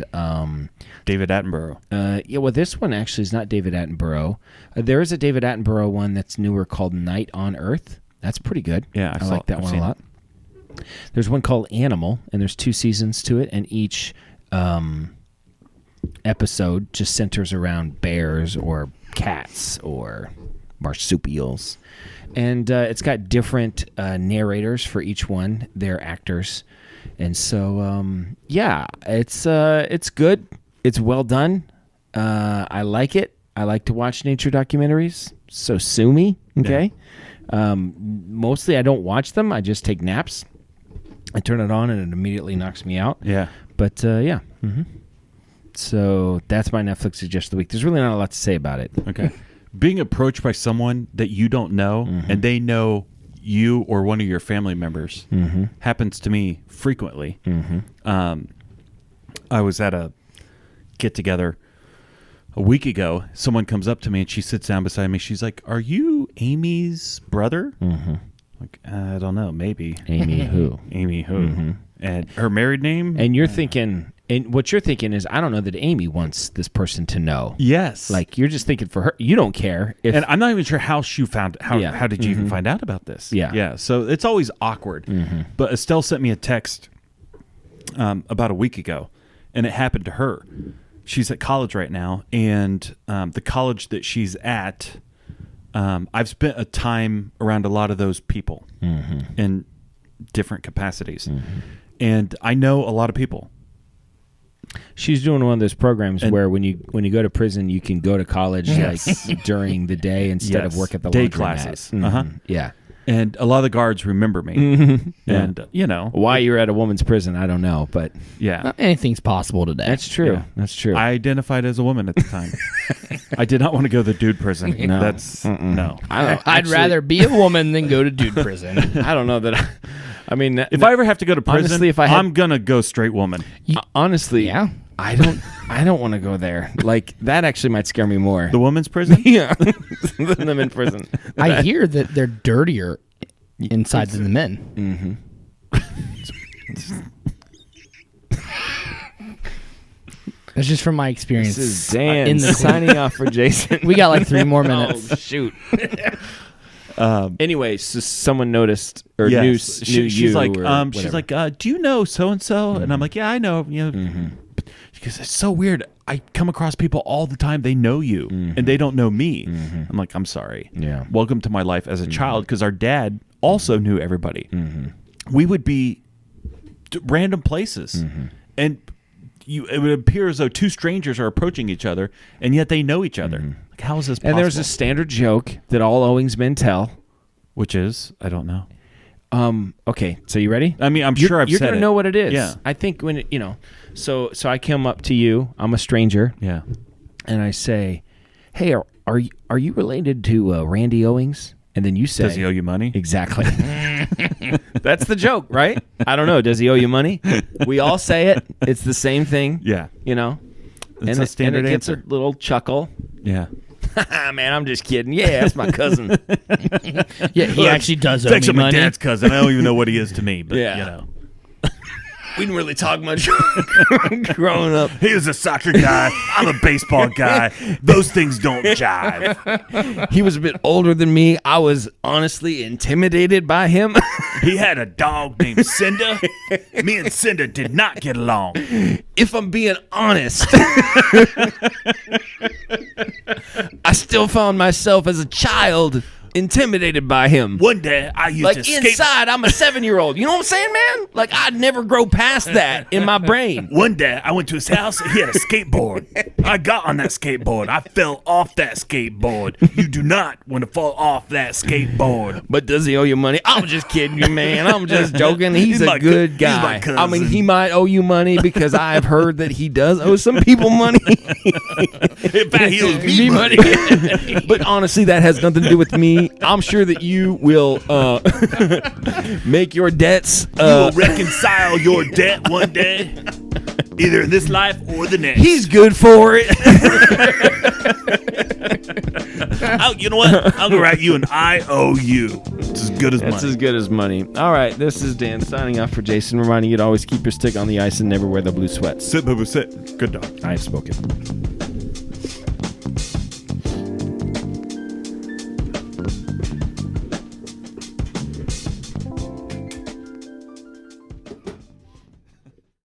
David Attenborough. yeah, well, this one actually is not David Attenborough. There is a David Attenborough one that's newer called Night on Earth. That's pretty good. Yeah, I like that one a lot. There's one called Animal, and there's 2 seasons to it, and each episode just centers around bears or cats or marsupials. And it's got different narrators for each one. They're actors. And so, yeah, it's good. It's well done. I like it. I like to watch nature documentaries. So sue me, okay? Yeah. Mostly I don't watch them. I just take naps. I turn it on and it immediately knocks me out. Yeah. But, yeah. So that's my Netflix suggestion of the week. There's really not a lot to say about it. Okay. Being approached by someone that you don't know and they know you or one of your family members happens to me frequently. I was at a get-together a week ago. Someone comes up to me and she sits down beside me. She's like, "Are you Amy's brother?" Like, I don't know. Maybe. Amy who? Amy who? And her married name? And you're thinking... And what you're thinking is, I don't know that Amy wants this person to know. Yes. Like, you're just thinking for her. You don't care. And I'm not even sure how she found how did you even find out about this? Yeah. Yeah. So it's always awkward. But Estelle sent me a text about a week ago, and it happened to her. She's at college right now, and the college that she's at, I've spent a time around a lot of those people in different capacities. And I know a lot of people. She's doing one of those programs where when you go to prison, you can go to college like during the day instead of work at the day laundromat. classes. Yeah. And a lot of the guards remember me. And, you know. Why you're at a woman's prison, I don't know. But yeah. Anything's possible today. That's true. Yeah. That's true. I identified as a woman at the time. I did not want to go to the dude prison. No. That's, no. I don't, I'd rather be a woman than go to dude prison. I don't know that I mean, If I ever have to go to prison, honestly, if I had- I'm gonna go straight woman. honestly, Yeah. I don't want to go there. Like that actually might scare me more. The woman's prison. Yeah, than them in prison. I hear that they're dirtier inside than the men. That's just from my experience. This is Dan in the signing off for Jason. We got like 3 more minutes. Oh, shoot. Anyway, so someone noticed or knew she's you. like, or she's whatever. like, do you know so and so? And I'm like, yeah, I know. You know, because it's so weird. I come across people all the time. They know you, and they don't know me. I'm like, I'm sorry. Yeah. Welcome to my life as a child, because our dad also knew everybody. We would be random places, and it would appear as though 2 strangers are approaching each other, and yet they know each other. Like, how is this possible? And there's a standard joke that all Owings men tell. Which is, I don't know. Okay, so you ready? I mean, I'm sure I've You're said gonna it. know what it is. Yeah. I think when so I come up to you. I'm a stranger. Yeah. And I say, "Hey, are you related to Randy Owings?" And then you say, Does he owe you money? Exactly. That's the joke, right? I don't know. Does he owe you money? We all say it. It's the same thing. Yeah. You know? It's a standard and it gets answer. a little chuckle. Yeah. Man, I'm just kidding. Yeah, that's my cousin. Yeah, he actually does owe It's actually me my money. dad's cousin. I don't even know what he is to me, but Yeah. you know. We didn't really talk much growing up. He was a soccer guy. I'm a baseball guy. Those things don't jive. He was a bit older than me. I was honestly intimidated by him. He had a dog named Cinda. Me and Cinda did not get along. If I'm being honest, I still found myself as a child intimidated by him. One day I used Like to skate. inside, I'm a 7-year-old. You know what I'm saying, man? Like I'd never grow past that in my brain. One day I went to his house and he had a skateboard. I got on that skateboard. I fell off that skateboard. You do not want to fall off that skateboard. But does he owe you money? I'm just kidding you, man. I'm just joking. He's my a good he's my guy. cousin. I mean, he might owe you money because I've heard that he does owe some people money. In fact, he owes me money. But honestly, that has nothing to do with me. I'm sure that you will make your debts. You will reconcile your debt one day, either in this life or the next. He's good for it. You know what? I'm gonna write you an IOU. It's as good as That's money. as good as money. All right, this is Dan signing off for Jason, reminding you to always keep your stick on the ice and never wear the blue sweats. Sit, boo, boo, sit. Good dog. I have spoken.